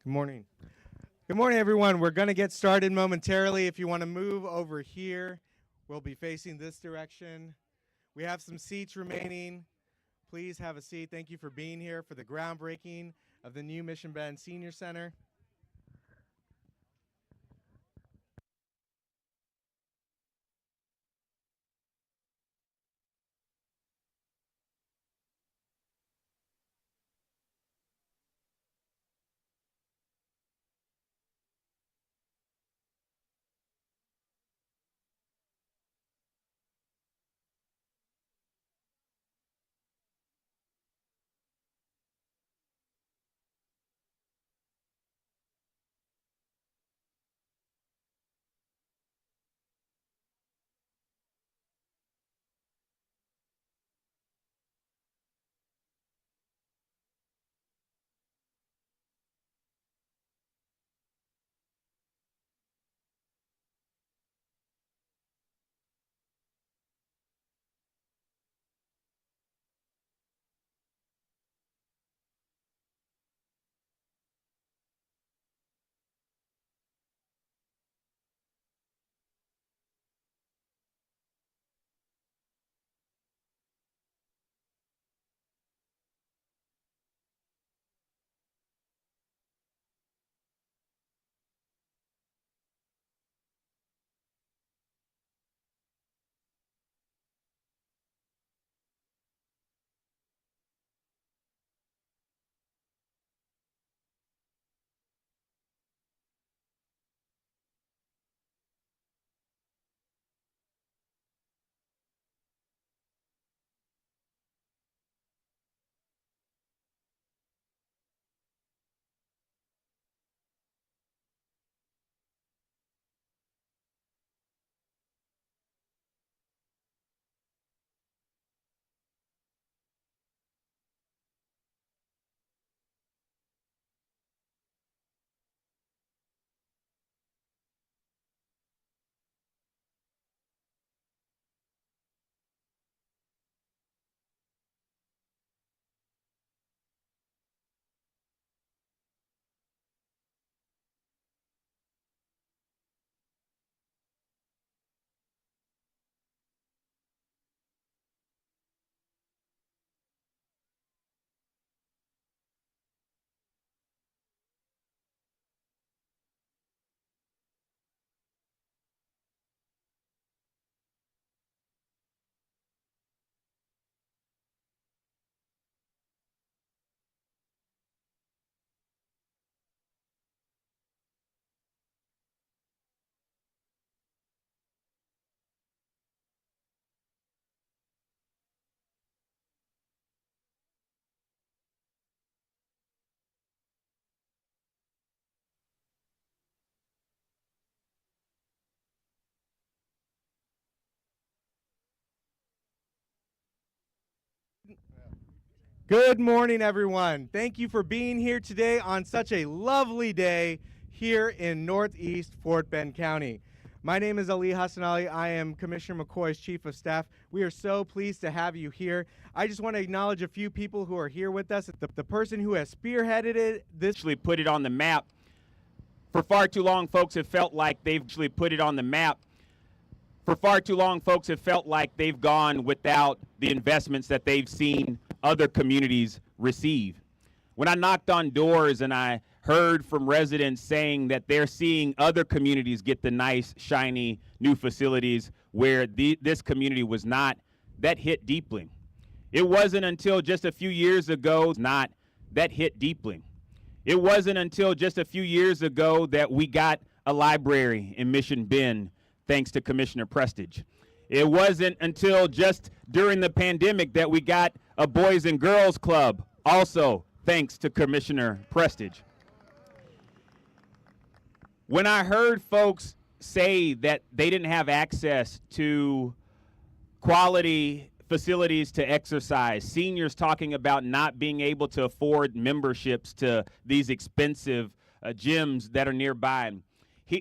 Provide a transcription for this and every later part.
Good morning. Good morning, everyone. We're going to get started momentarily. If you want to move over here, we'll be facing this direction. We have some seats remaining. Please have a seat. Thank you for being here for the groundbreaking of the new Mission Bend Senior Center. Good morning, everyone. Thank you for being here today on such a lovely day here in Northeast Fort Bend County. My name is Ali Hassan Ali. I am Commissioner McCoy's Chief of Staff. We are so pleased to have you here. I just want to acknowledge a few people who are here with us. The person who has spearheaded it, this actually put it on the map. For far too long, folks have felt like they've actually put it on the map. For far too long, folks have felt like they've gone without the investments that they've seen other communities receive. When I knocked on doors and I heard from residents saying that they're seeing other communities get the nice, shiny new facilities where this community was not, that hit deeply. It wasn't until just a few years ago that hit deeply. It wasn't until just a few years ago that we got a library in Mission Bend, thanks to Commissioner Prestage. It wasn't until just during the pandemic that we got a Boys and Girls Club, also thanks to Commissioner Prestage. When I heard folks say that they didn't have access to quality facilities to exercise, seniors talking about not being able to afford memberships to these expensive gyms that are nearby,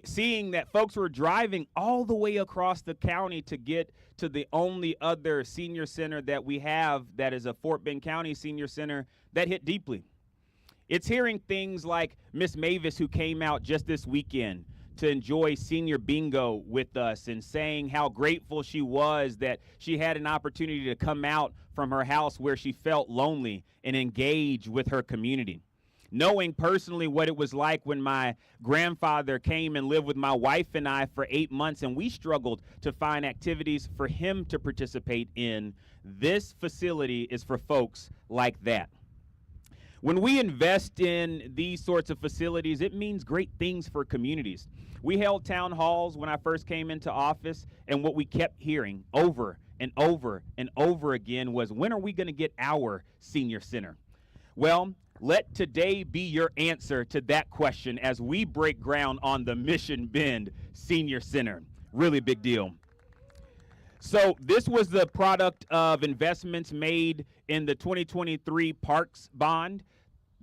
seeing that folks were driving all the way across the county to get to the only other senior center that we have that is a Fort Bend County Senior Center, that hit deeply. It's hearing things like Miss Mavis, who came out just this weekend to enjoy senior bingo with us and saying how grateful she was that she had an opportunity to come out from her house where she felt lonely and engage with her community. Knowing personally what it was like when my grandfather came and lived with my wife and I for 8 months, and we struggled to find activities for him to participate in. This facility is for folks like that. When we invest in these sorts of facilities, it means great things for communities. We held town halls when I first came into office, and what we kept hearing over and over and over again was, when are we going to get our senior center? Well, let today be your answer to that question as we break ground on the Mission Bend Senior Center. Really big deal. So this was the product of investments made in the 2023 Parks Bond.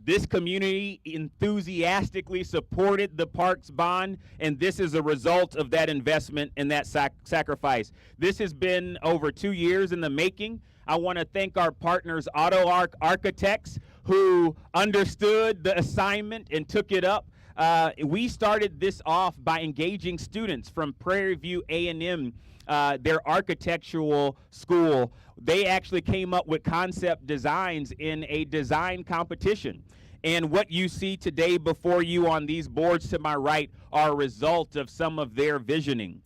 This community enthusiastically supported the Parks Bond, and this is a result of that investment and that sacrifice. This has been over 2 years in the making. I want to thank our partners, AutoArc Architects, who understood the assignment and took it up. We started this off by engaging students from Prairie View A&M, their architectural school. They actually came up with concept designs in a design competition. And what you see today before you on these boards to my right are a result of some of their visioning.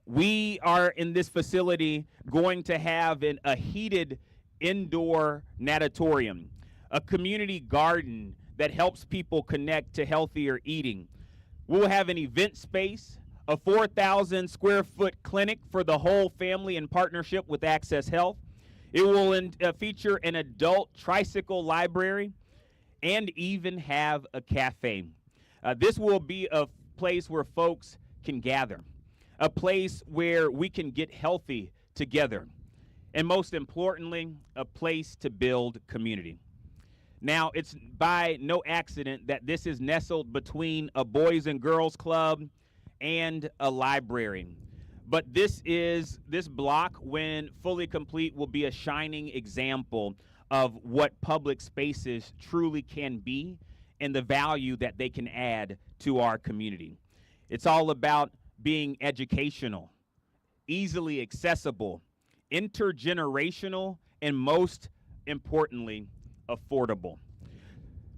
We are in this facility going to have a heated indoor natatorium, a community garden that helps people connect to healthier eating. We'll have an event space, a 4,000 square foot clinic for the whole family in partnership with Access Health. It will feature an adult tricycle library and even have a cafe. This will be a place where folks can gather, a place where we can get healthy together, and most importantly, a place to build community. Now, it's by no accident that this is nestled between a Boys and Girls Club and a library. But this block, when fully complete, will be a shining example of what public spaces truly can be and the value that they can add to our community. It's all about being educational, easily accessible, intergenerational, and most importantly, affordable.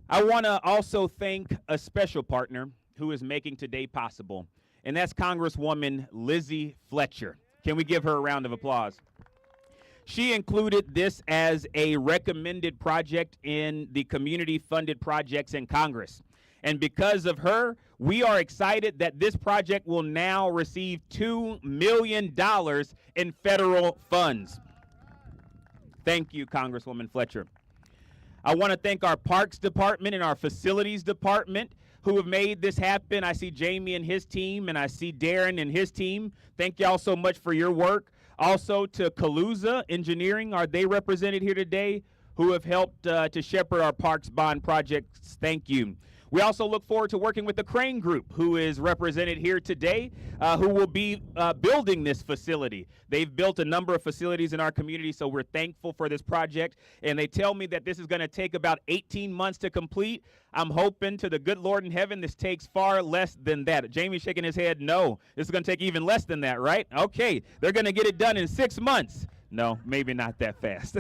I want to also thank a special partner who is making today possible, and that's Congresswoman Lizzie Fletcher. Can we give her a round of applause? She included this as a recommended project in the community-funded projects in Congress. And because of her, we are excited that this project will now receive $2 million in federal funds. Thank you, Congresswoman Fletcher. I want to thank our Parks Department and our Facilities Department who have made this happen. I see Jamie and his team, and I see Darren and his team. Thank y'all so much for your work. Also to Calusa Engineering, are they represented here today, who have helped to shepherd our Parks Bond projects. Thank you. We also look forward to working with the Crane Group, who is represented here today, who will be building this facility. They've built a number of facilities in our community, so we're thankful for this project. And they tell me that this is going to take about 18 months to complete. I'm hoping to the good Lord in heaven this takes far less than that. Jamie's shaking his head, no. This is going to take even less than that, right? Okay, they're going to get it done in 6 months. No, maybe not that fast.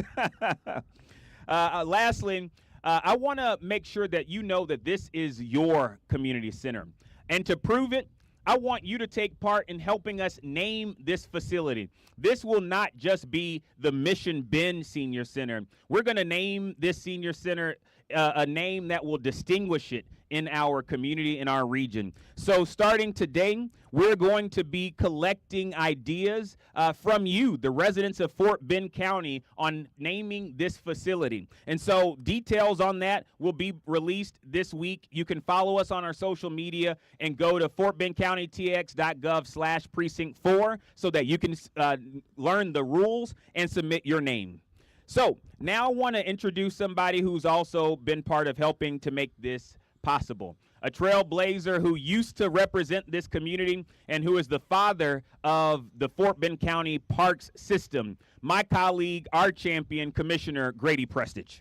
Lastly, I want to make sure that you know that this is your community center. And to prove it, I want you to take part in helping us name this facility. This will not just be the Mission Bend Senior Center. We're going to name this senior center a name that will distinguish it in our community, in our region. So starting today, we're going to be collecting ideas from you, the residents of Fort Bend County, on naming this facility. And so details on that will be released this week. You can follow us on our social media and go to fortbendcountytx.gov/precinct4 so that you can learn the rules and submit your name. So now I want to introduce somebody who's also been part of helping to make this possible. A trailblazer who used to represent this community and who is the father of the Fort Bend County Parks System. My colleague, our champion, Commissioner Grady Prestidge.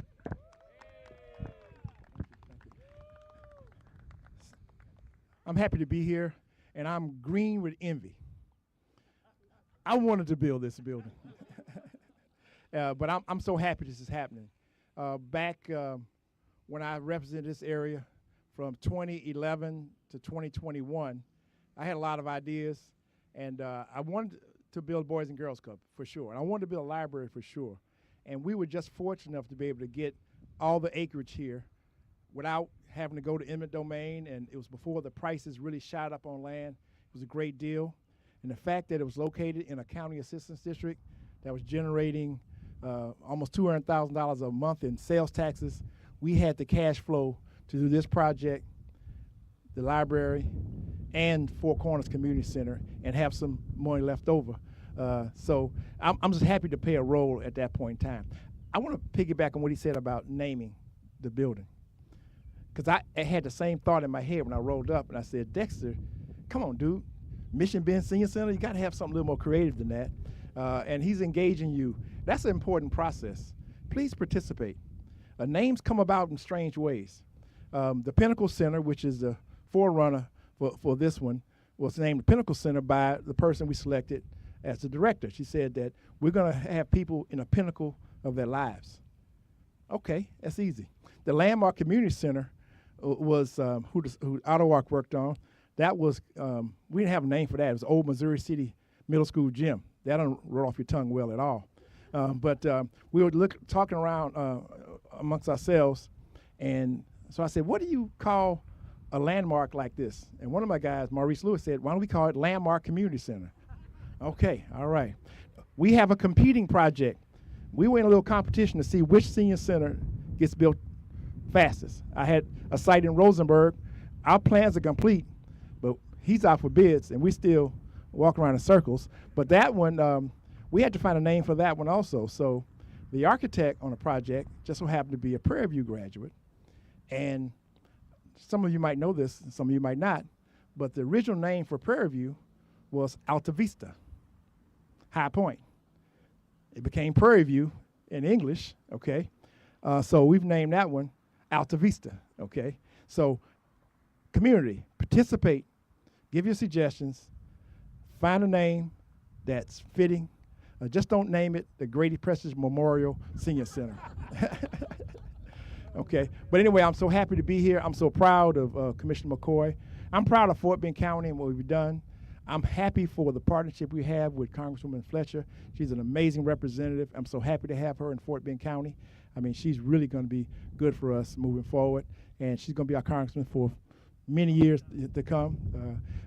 I'm happy to be here, and I'm green with envy. I wanted to build this building, but I'm so happy this is happening. Back when I represented this area from 2011 to 2021, I had a lot of ideas, and I wanted to build Boys and Girls Club for sure, and I wanted to build a library for sure. And we were just fortunate enough to be able to get all the acreage here without having to go to eminent domain, and it was before the prices really shot up on land. It was a great deal. And the fact that it was located in a county assistance district that was generating almost $200,000 a month in sales taxes, we had the cash flow to do this project, the library, and Four Corners Community Center, and have some money left over. So I'm just happy to play a role at that point in time. I want to piggyback on what he said about naming the building, because I had the same thought in my head when I rolled up, and I said, Dexter, come on, dude. Mission Bend Senior Center, you got to have something a little more creative than that. And he's engaging you. That's an important process. Please participate. Names come about in strange ways. The Pinnacle Center, which is the forerunner for this one, was named the Pinnacle Center by the person we selected as the director. She said that we're going to have people in a pinnacle of their lives. Okay, that's easy. The Landmark Community Center was who AutoWalk worked on. That was, we didn't have a name for that. It was Old Missouri City Middle School Gym. That don't roll off your tongue well at all. But we were talking around amongst ourselves, and so I said, what do you call a landmark like this? And one of my guys, Maurice Lewis, said, why don't we call it Landmark Community Center? Okay, all right. We have a competing project. We were in a little competition to see which senior center gets built fastest. I had a site in Rosenberg. Our plans are complete, but he's out for bids, and we still walk around in circles. But that one, we had to find a name for that one also. So the architect on the project just so happened to be a Prairie View graduate. And some of you might know this, and some of you might not, but the original name for Prairie View was Alta Vista, High Point. It became Prairie View in English, okay? So we've named that one Alta Vista, okay? So community, participate, give your suggestions, find a name that's fitting. Just don't name it the Grady Prestige Memorial Senior Center. Okay, but anyway, I'm so happy to be here. I'm so proud of Commissioner McCoy. I'm proud of Fort Bend County and what we've done. I'm happy for the partnership we have with Congresswoman Fletcher. She's an amazing representative. I'm so happy to have her in Fort Bend County. I mean, she's really going to be good for us moving forward, and she's going to be our congressman for many years to come.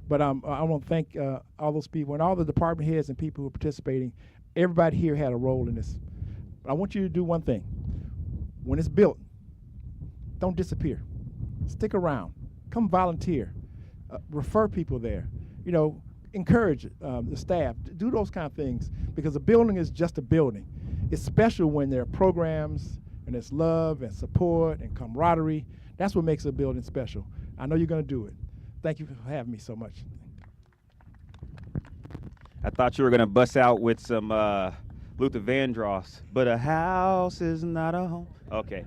But I want to thank all those people and all the department heads and people who are participating. Everybody here had a role in this. But I want you to do one thing. When it's built, don't disappear. Stick around. Come volunteer. Refer people there. You know, encourage the staff. Do those kind of things, because a building is just a building. It's special when there are programs and there's love and support and camaraderie. That's what makes a building special. I know you're going to do it. Thank you for having me so much. I thought you were going to bust out with some Luther Vandross, but a house is not a home. Okay.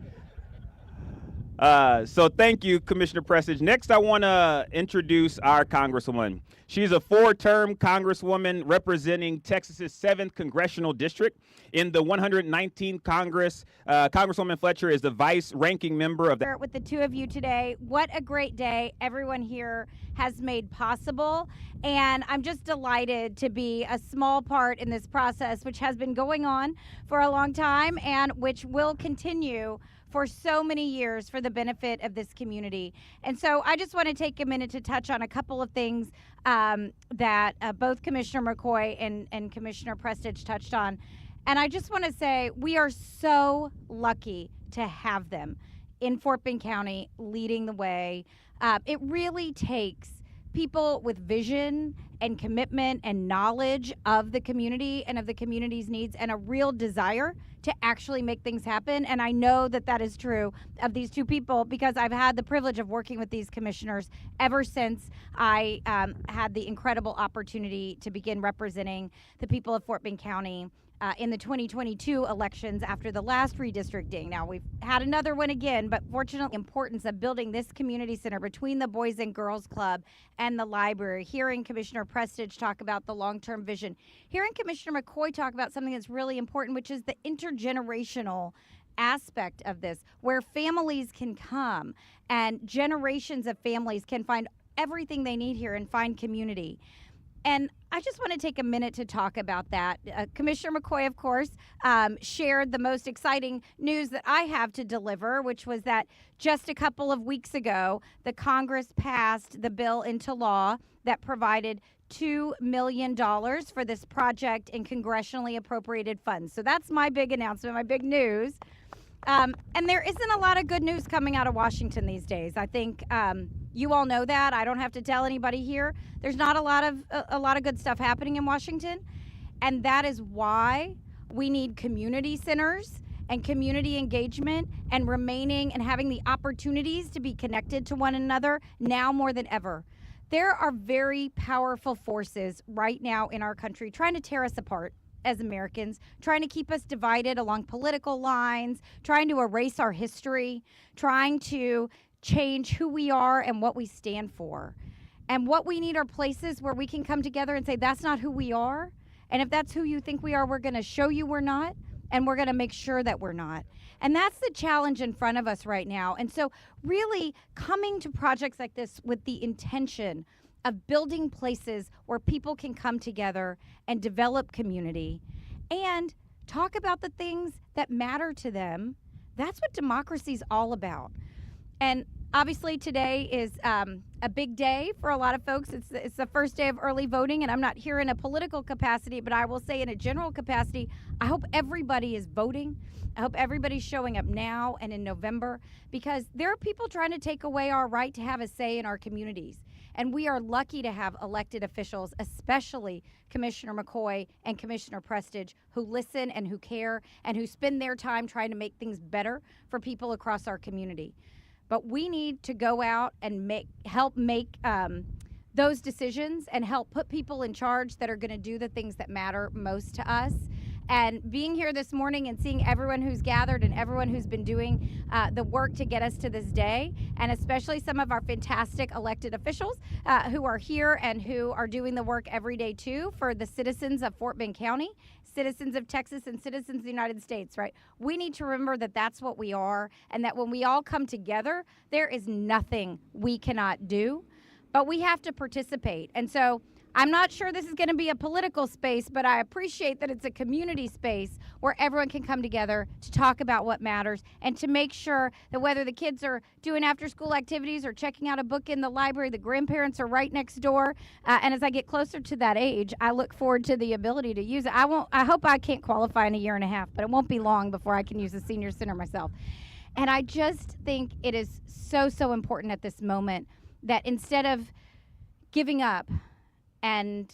So thank you, Commissioner Prestige. Next, I want to introduce our Congresswoman. She's a 4-term Congresswoman representing Texas's 7th Congressional District. In the 119th Congress, Congresswoman Fletcher is the vice-ranking member of the... With the two of you today. What a great day everyone here has made possible. And I'm just delighted to be a small part in this process, which has been going on for a long time and which will continue for so many years for the benefit of this community. And so I just want to take a minute to touch on a couple of things that both Commissioner McCoy and Commissioner Prestige touched on. And I just want to say we are so lucky to have them in Fort Bend County leading the way. It really takes people with vision and commitment and knowledge of the community and of the community's needs and a real desire to actually make things happen. And I know that that is true of these two people because I've had the privilege of working with these commissioners ever since I had the incredible opportunity to begin representing the people of Fort Bend County in the 2022 elections after the last redistricting. Now, we've had another one again, but fortunately, the importance of building this community center between the Boys and Girls Club and the library. Hearing Commissioner Prestage talk about the long-term vision. Hearing Commissioner McCoy talk about something that's really important, which is the intergenerational aspect of this, where families can come and generations of families can find everything they need here and find community. And I just want to take a minute to talk about that. Commissioner McCoy, of course, shared the most exciting news that I have to deliver, which was that just a couple of weeks ago, the Congress passed the bill into law that provided $2 million for this project in congressionally appropriated funds. So that's my big announcement, my big news. And there isn't a lot of good news coming out of Washington these days. I think you all know that. I don't have to tell anybody here. There's not a lot of good stuff happening in Washington, and that is why we need community centers and community engagement and remaining and having the opportunities to be connected to one another now more than ever. There are very powerful forces right now in our country trying to tear us apart as Americans, trying to keep us divided along political lines, trying to erase our history, trying to change who we are and what we stand for. And what we need are places where we can come together and say, that's not who we are. And if that's who you think we are, we're going to show you we're not, and we're going to make sure that we're not. And that's the challenge in front of us right now. And so really coming to projects like this with the intention of building places where people can come together and develop community and talk about the things that matter to them. That's what democracy is all about. And obviously today is a big day for a lot of folks. It's the first day of early voting, and I'm not here in a political capacity, but I will say in a general capacity, I hope everybody is voting. I hope everybody's showing up now and in November, because there are people trying to take away our right to have a say in our communities. And we are lucky to have elected officials, especially Commissioner McCoy and Commissioner Prestage, who listen and who care and who spend their time trying to make things better for people across our community. But we need to go out and help make those decisions and help put people in charge that are going to do the things that matter most to us. And being here this morning and seeing everyone who's gathered and everyone who's been doing the work to get us to this day, and especially some of our fantastic elected officials who are here and who are doing the work every day too for the citizens of Fort Bend County, citizens of Texas, and citizens of the United States, right? We need to remember that that's what we are, and that when we all come together, there is nothing we cannot do, but we have to participate. And so I'm not sure this is going to be a political space, but I appreciate that it's a community space where everyone can come together to talk about what matters and to make sure that whether the kids are doing after-school activities or checking out a book in the library, the grandparents are right next door. And as I get closer to that age, I look forward to the ability to use it. I hope I can't qualify in a year and a half, but it won't be long before I can use the senior center myself. And I just think it is so, so important at this moment that instead of giving up and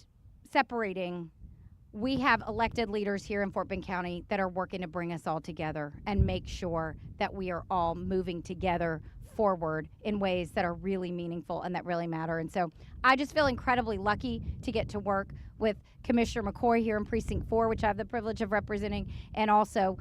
separating, we have elected leaders here in Fort Bend County that are working to bring us all together and make sure that we are all moving together forward in ways that are really meaningful and that really matter. And so I just feel incredibly lucky to get to work with Commissioner McCoy here in Precinct 4, which I have the privilege of representing, and also,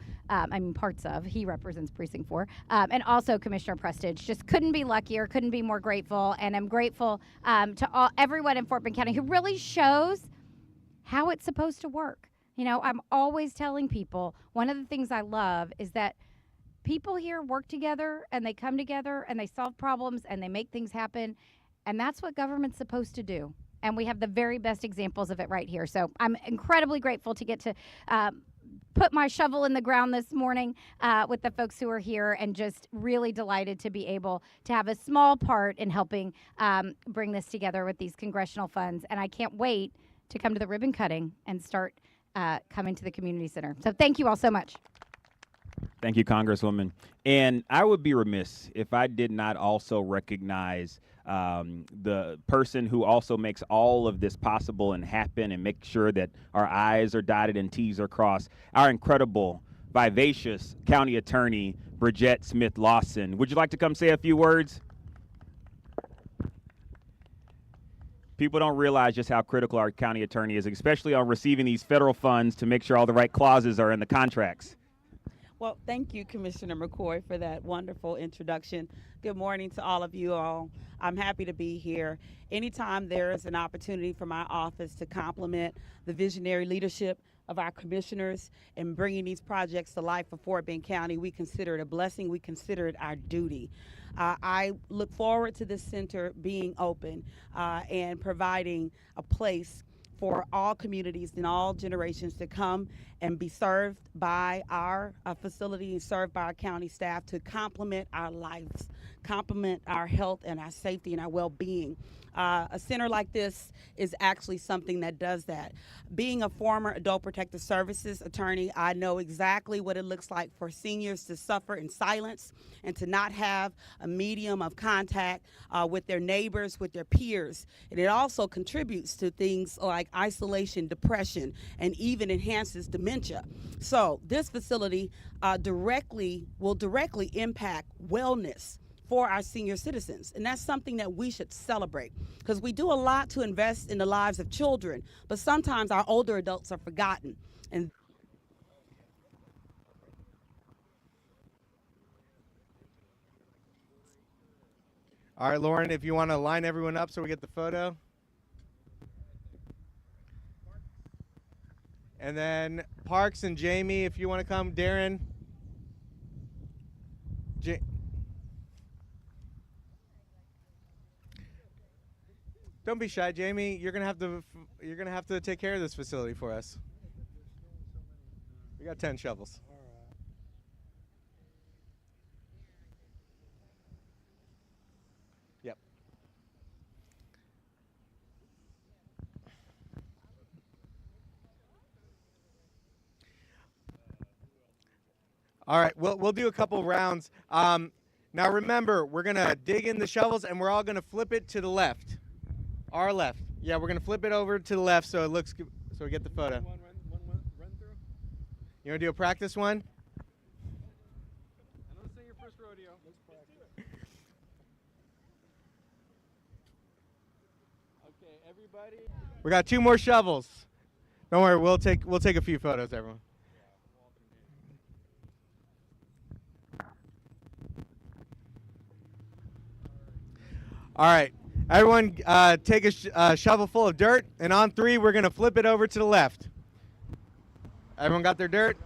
parts of, he represents Precinct 4, and also Commissioner Prestage. Just couldn't be luckier, couldn't be more grateful, and I'm grateful to everyone in Fort Bend County who really shows how it's supposed to work. You know, I'm always telling people, one of the things I love is that people here work together and they come together and they solve problems and they make things happen, and that's what government's supposed to do. And we have the very best examples of it right here. So I'm incredibly grateful to get to put my shovel in the ground this morning with the folks who are here, and just really delighted to be able to have a small part in helping bring this together with these congressional funds. And I can't wait to come to the ribbon cutting and start coming to the community center. So thank you all so much. Thank you, Congresswoman. And I would be remiss if I did not also recognize the person who also makes all of this possible and happen and make sure that our I's are dotted and T's are crossed, our incredible, vivacious County Attorney, Bridgette Smith Lawson. Would you like to come say a few words? People don't realize just how critical our county attorney is, especially on receiving these federal funds to make sure all the right clauses are in the contracts. Well, thank you, Commissioner McCoy, for that wonderful introduction. Good morning to all of you all. I'm happy to be here. Anytime there is an opportunity for my office to complement the visionary leadership of our commissioners in bringing these projects to life for Fort Bend County, we consider it a blessing. We consider it our duty. I look forward to this center being open and providing a place for all communities and all generations to come and be served by our facility and served by our county staff to complement our lives, complement our health and our safety and our well-being. A center like this is actually something that does that. Being a former Adult Protective Services attorney, I know exactly what it looks like for seniors to suffer in silence and to not have a medium of contact with their neighbors, with their peers. And it also contributes to things like isolation, depression, and even enhances dementia. So this facility will directly impact wellness for our senior citizens. And that's something that we should celebrate, because we do a lot to invest in the lives of children, but sometimes our older adults are forgotten. And All right, Lauren, if you want to line everyone up so we get the photo. And then Parks and Jamie, if you want to come. Darren. Don't be shy, Jamie. You're gonna have to take care of this facility for us. We got 10 shovels. Yep. All right, we'll do a couple rounds. Now remember, we're gonna dig in the shovels and we're all gonna flip it to the left. Our left. Yeah, we're gonna flip it over to the left so it looks good, so we get the photo. One run through. You wanna do a practice one? I know this ain't your first rodeo. Let's practice. Okay, everybody. We got 2 more shovels. Don't worry, we'll take a few photos, everyone. All right, everyone, take a shovel full of dirt, and on 3, we're gonna flip it over to the left. Everyone got their dirt?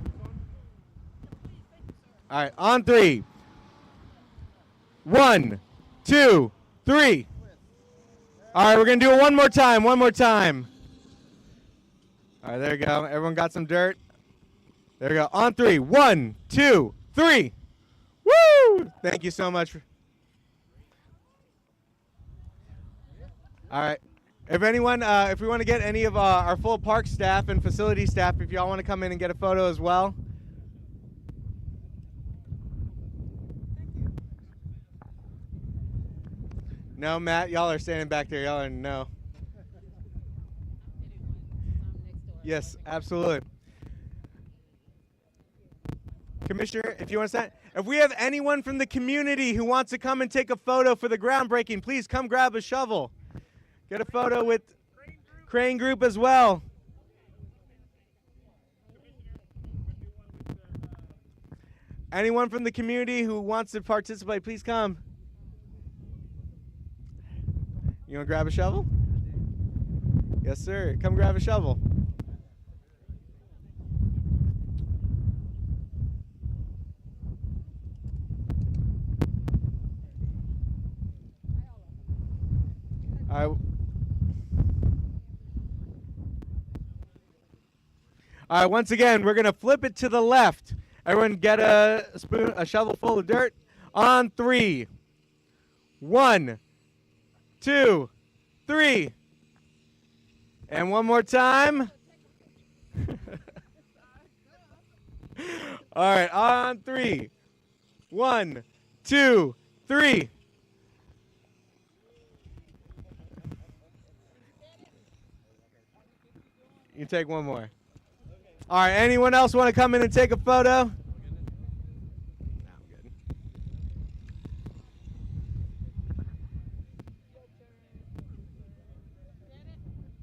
All right, on 3. 1, 2, 3. All right, we're gonna do it one more time. All right, there you go. Everyone got some dirt? There you go. On 3. 1, 2, 3. Woo! Thank you so much. All right. If anyone, if we want to get any of our full park staff and facility staff, if y'all want to come in and get a photo as well. No, Matt, y'all are standing back there. Y'all are no. Yes, absolutely. Commissioner, if you want to stand. If we have anyone from the community who wants to come and take a photo for the groundbreaking, please come grab a shovel. Get a photo with Crane Group as well. Anyone from the community who wants to participate, please come. You want to grab a shovel? Yes, sir. Come grab a shovel. All right, once again, we're going to flip it to the left. Everyone get a shovel full of dirt. On 3. 1, 2, 3. And one more time. All right, on 3. 1, 2, 3. You take one more. All right, anyone else want to come in and take a photo?